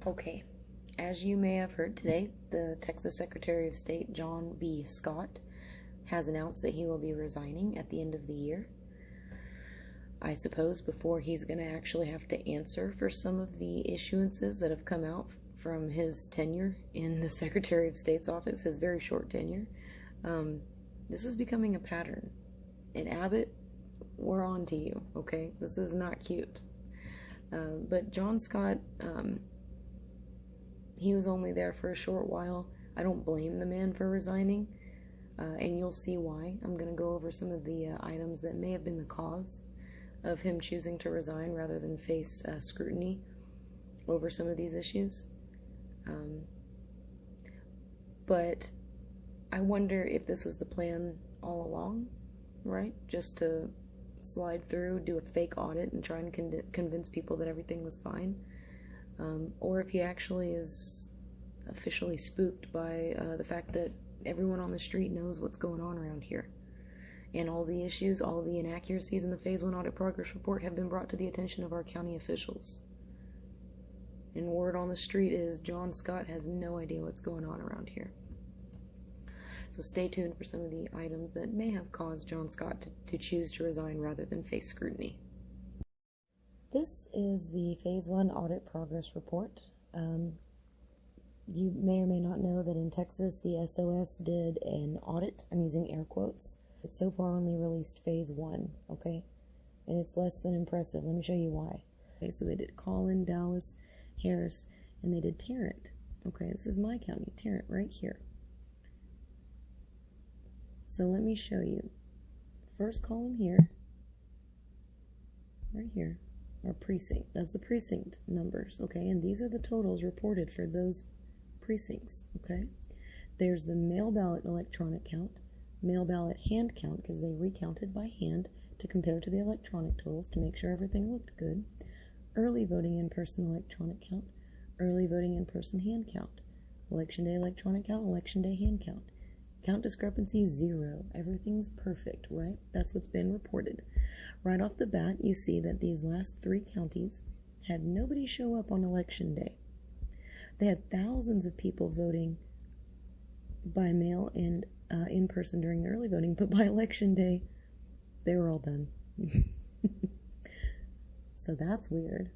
Okay, as you may have heard today, the Texas Secretary of State, John B. Scott, has announced that he will be resigning at the end of the year. I suppose before he's going to actually have to answer for some of the issuances that have come out from his tenure in the Secretary of State's office, his very short tenure. This is becoming a pattern. And Abbott, we're on to you, okay? This is not cute. But John Scott, he was only there for a short while. I don't blame the man for resigning, and you'll see why. I'm going to go over some of the items that may have been the cause of him choosing to resign rather than face scrutiny over some of these issues. But I wonder if this was the plan all along, right? Just to slide through, do a fake audit, and try and convince people that everything was fine. Or if he actually is officially spooked by the fact that everyone on the street knows what's going on around here. And all the issues, all the inaccuracies in the Phase 1 Audit Progress Report have been brought to the attention of our county officials. And word on the street is John Scott has no idea what's going on around here. So stay tuned for some of the items that may have caused John Scott to choose to resign rather than face scrutiny. This is the Phase 1 Audit Progress Report. You may or may not know that in Texas, the SOS did an audit. I'm using air quotes. It's so far only released Phase 1, okay? And it's less than impressive. Let me show you why. Okay, so they did Collin, Dallas, Harris, and they did Tarrant. Okay, this is my county, Tarrant, right here. So let me show you. First column here, right here, are precinct. That's the precinct numbers, okay? And these are the totals reported for those precincts, okay? There's the mail ballot electronic count, mail ballot hand count, because they recounted by hand to compare to the electronic totals to make sure everything looked good, early voting in-person electronic count, early voting in-person hand count, election day electronic count, election day hand count. Count discrepancy 0. Everything's perfect, right? That's what's been reported. Right off the bat, you see that these last 3 counties had nobody show up on election day. They had thousands of people voting by mail and in person during the early voting, but by election day, they were all done. So that's weird.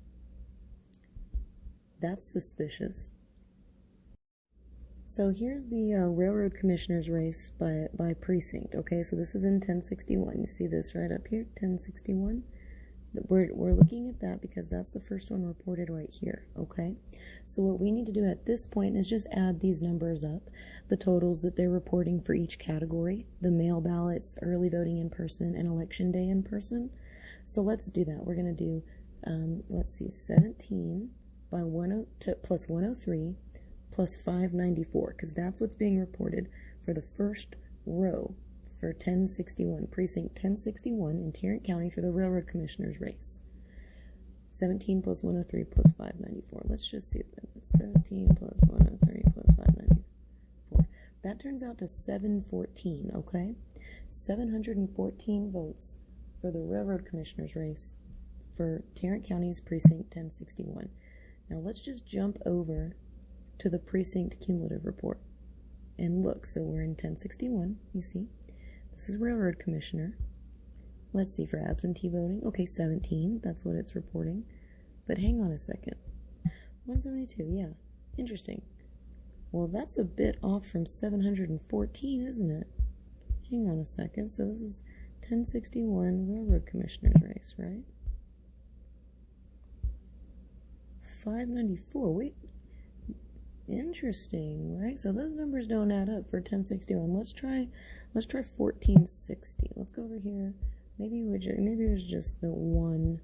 That's suspicious. So here's the railroad commissioner's race by precinct. Okay, so this is in 1061. You see this right up here, 1061. We're looking at that because that's the first one reported right here. Okay, so what we need to do at this point is just add these numbers up, the totals that they're reporting for each category, the mail ballots, early voting in person, and election day in person. So let's do that. We're going to do, let's see, 17 by plus 103 plus 594, because that's what's being reported for the first row for 1061, precinct 1061 in Tarrant County for the railroad commissioner's race. 17 plus 103 plus 594. Let's just see what that is. 17 plus 103 plus 594. That turns out to 714, okay? 714 votes for the railroad commissioner's race for Tarrant County's precinct 1061. Now let's just jump over to the precinct cumulative report and look. So we're in 1061, you see. This is railroad commissioner. Let's see for absentee voting. Okay, 17, that's what it's reporting. But hang on a second. 172, yeah, interesting. Well, that's a bit off from 714, isn't it? Hang on a second. So this is 1061 railroad commissioner's race, right? 594, wait. Interesting, right? So those numbers don't add up for 1061. Let's try 1460. Let's go over here. Maybe it was just the one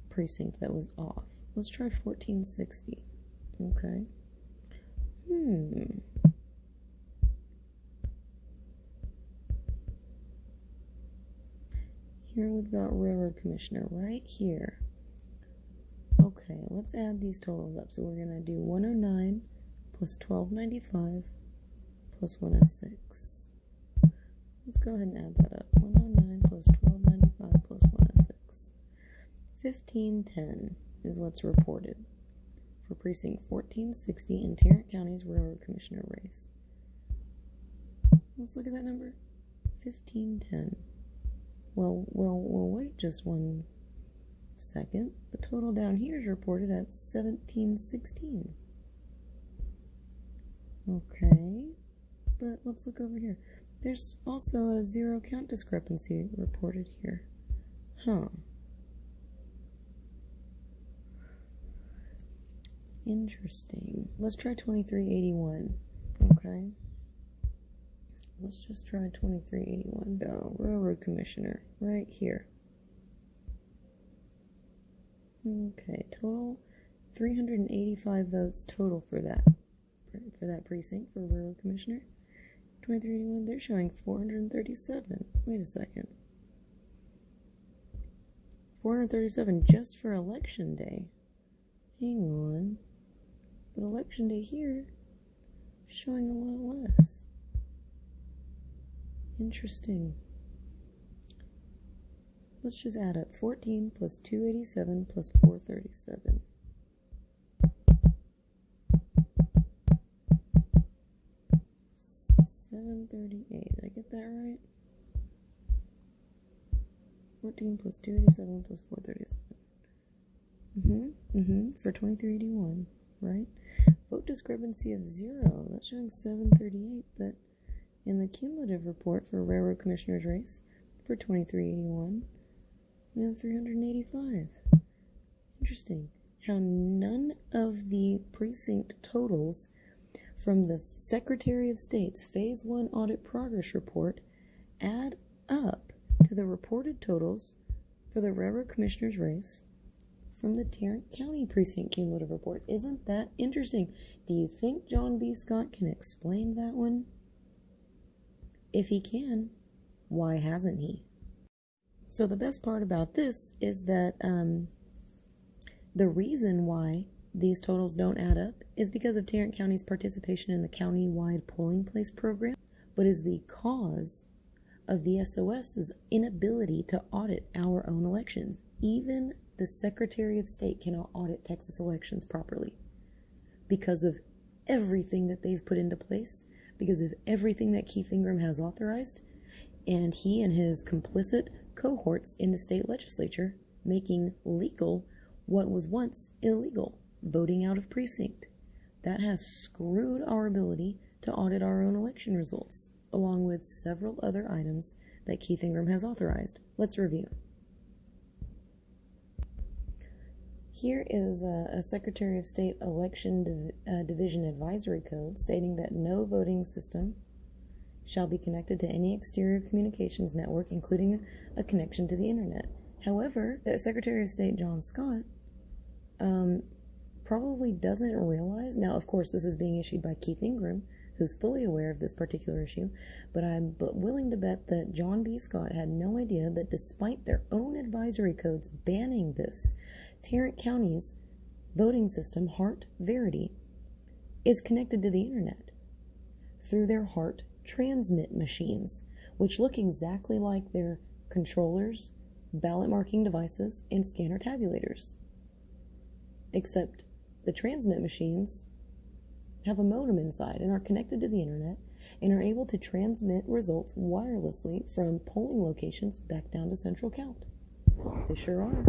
precinct that was off. Let's try 1460. Okay. Here we've got railroad commissioner right here. Okay, let's add these totals up. So we're going to do 109 plus 1295 plus 106. Let's go ahead and add that up. 109 plus 1295 plus 106. 1510 is what's reported for precinct 1460 in Tarrant County's Railroad Commissioner race. Let's look at that number. 1510. Well, wait just one second. The total down here is reported at 1716. Okay, but let's look over here. There's also a zero count discrepancy reported here. Huh. Interesting. Let's try 2381. Okay. Let's just try 2381. Go. Railroad Commissioner. Right here. Okay. Total 385 votes total for that precinct for Railroad Commissioner. 2381. They're showing 437. Wait a second. 437 just for election day. Hang on. But election day here showing a lot less. Interesting. Let's just add up 14 plus 287 plus 437. $738. Did I get that right? 14 plus 287 plus 437. For 2381, right? Vote discrepancy of 0. That's showing 738, but in the cumulative report for Railroad Commissioner's race for 2381, we have 385. Interesting. How none of the precinct totals from the Secretary of State's Phase 1 Audit Progress Report add up to the reported totals for the Railroad Commissioner's race from the Tarrant County Precinct Cumulative Report. Isn't that interesting? Do you think John B. Scott can explain that one? If he can, why hasn't he? So the best part about this is that the reason why these totals don't add up is because of Tarrant County's participation in the county-wide polling place program, but is the cause of the SOS's inability to audit our own elections. Even the Secretary of State cannot audit Texas elections properly because of everything that they've put into place, because of everything that Keith Ingram has authorized, and he and his complicit cohorts in the state legislature making legal what was once illegal, voting out of precinct. That has screwed our ability to audit our own election results, along with several other items that Keith Ingram has authorized. Let's review. Here is a Secretary of State Election Division Advisory Code stating that no voting system shall be connected to any exterior communications network, including a connection to the internet. However, the Secretary of State John Scott probably doesn't realize, now of course this is being issued by Keith Ingram, who's fully aware of this particular issue, but I'm willing to bet that John B. Scott had no idea that despite their own advisory codes banning this, Tarrant County's voting system, Hart Verity, is connected to the internet through their Hart transmit machines, which look exactly like their controllers, ballot marking devices, and scanner tabulators. Except the transmit machines have a modem inside and are connected to the internet and are able to transmit results wirelessly from polling locations back down to central count. They sure are.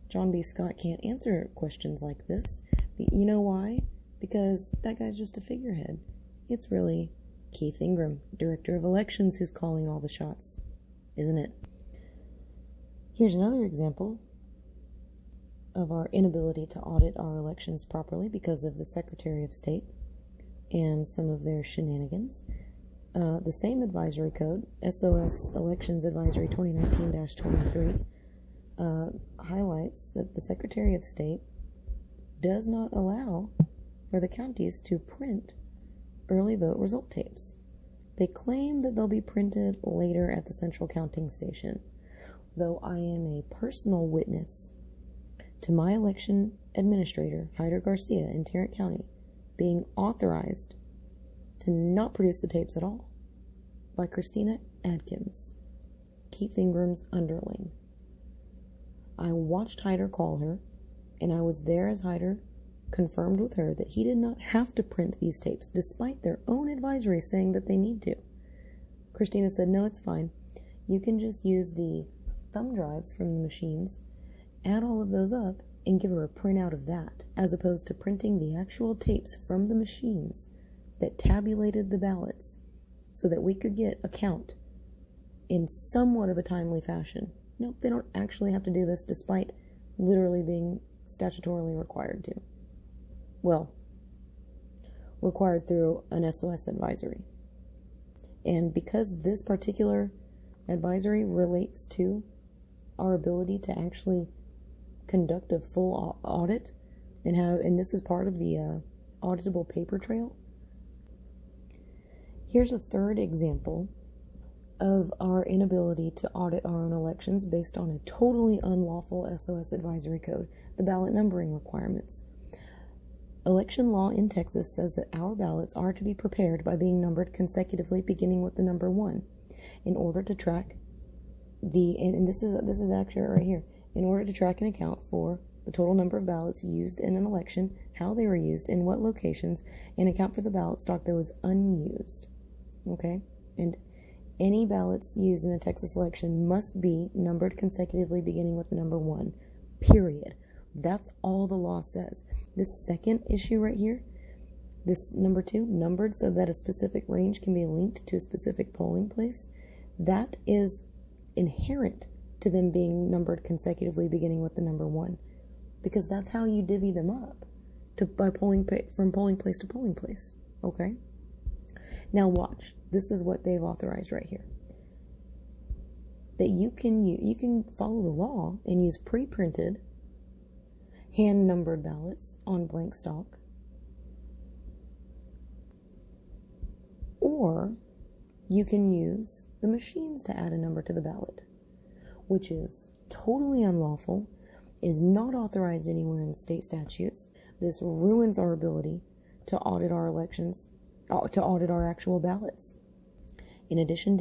John B. Scott can't answer questions like this. You know why? Because that guy's just a figurehead. It's really Keith Ingram, Director of Elections, who's calling all the shots, isn't it? Here's another example of our inability to audit our elections properly because of the Secretary of State and some of their shenanigans. The same advisory code, SOS Elections Advisory 2019-23, highlights that the Secretary of State does not allow for the counties to print early vote result tapes. They claim that they'll be printed later at the central counting station, though I am a personal witness to my election administrator, Hyder Garcia, in Tarrant County, being authorized to not produce the tapes at all by Christina Adkins, Keith Ingram's underling. I watched Hyder call her and I was there as Hyder confirmed with her that he did not have to print these tapes, despite their own advisory saying that they need to. Christina said, no, it's fine. You can just use the thumb drives from the machines, add all of those up, and give her a printout of that, as opposed to printing the actual tapes from the machines that tabulated the ballots so that we could get a count in somewhat of a timely fashion. Nope, they don't actually have to do this, despite literally being statutorily required to. Well, required through an SOS advisory. And because this particular advisory relates to our ability to actually conduct a full audit and this is part of the auditable paper trail. Here's a third example of our inability to audit our own elections based on a totally unlawful SOS advisory code, the ballot numbering requirements. Election law in Texas says that our ballots are to be prepared by being numbered consecutively beginning with the number 1 in order to track and this is accurate right here, in order to track and account for the total number of ballots used in an election, how they were used, in what locations, and account for the ballot stock that was unused. Okay? And any ballots used in a Texas election must be numbered consecutively beginning with the number 1. Period. That's all the law says. This second issue right here, this number 2, numbered so that a specific range can be linked to a specific polling place, that is inherent to them being numbered consecutively beginning with the number 1, because that's how you divvy them up from polling place to polling place. Okay? Now watch. This is what they've authorized right here. That you can follow the law and use pre-printed, hand-numbered ballots on blank stock, or you can use the machines to add a number to the ballot, which is totally unlawful, is not authorized anywhere in state statutes. This ruins our ability to audit our elections, to audit our actual ballots. In addition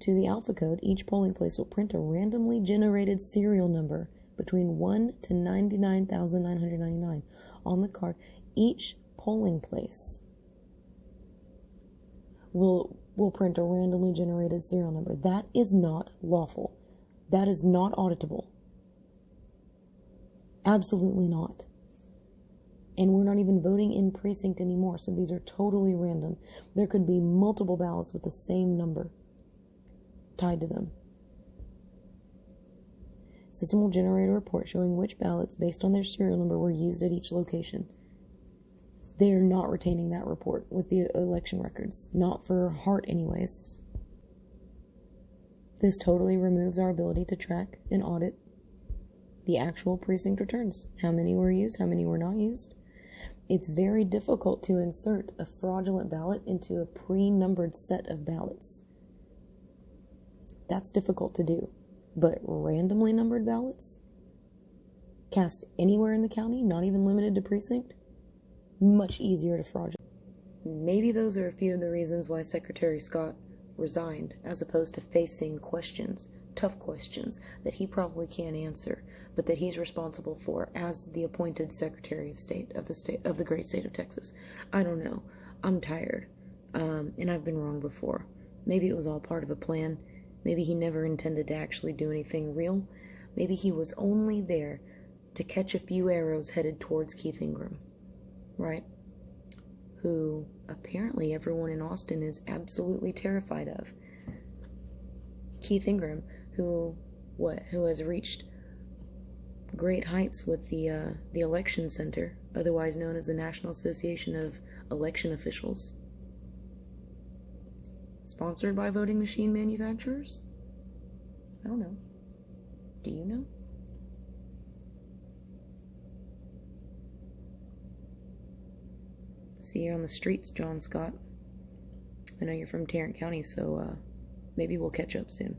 to the alpha code, each polling place will print a randomly generated serial number between 1 to 99,999 on the card. Each polling place will print a randomly generated serial number. That is not lawful. That is not auditable. Absolutely not. And we're not even voting in precinct anymore, so these are totally random. There could be multiple ballots with the same number tied to them. System will generate a report showing which ballots, based on their serial number, were used at each location. They are not retaining that report with the election records. Not for heart anyways. This totally removes our ability to track and audit the actual precinct returns. How many were used, how many were not used. It's very difficult to insert a fraudulent ballot into a pre-numbered set of ballots. That's difficult to do. But randomly numbered ballots, cast anywhere in the county, not even limited to precinct, much easier to fraudulent. Maybe those are a few of the reasons why Secretary Scott resigned, as opposed to facing questions, tough questions that he probably can't answer, but that he's responsible for as the appointed Secretary of State of the great state of Texas. I don't know. I'm tired, and I've been wrong before. Maybe it was all part of a plan. Maybe he never intended to actually do anything real. Maybe he was only there to catch a few arrows headed towards Keith Ingram, right? Who apparently everyone in Austin is absolutely terrified of. Keith Ingram, who has reached great heights with the Election Center, otherwise known as the National Association of Election Officials. Sponsored by voting machine manufacturers? I don't know. Do you know? See you on the streets, John Scott. I know you're from Tarrant County, so maybe we'll catch up soon.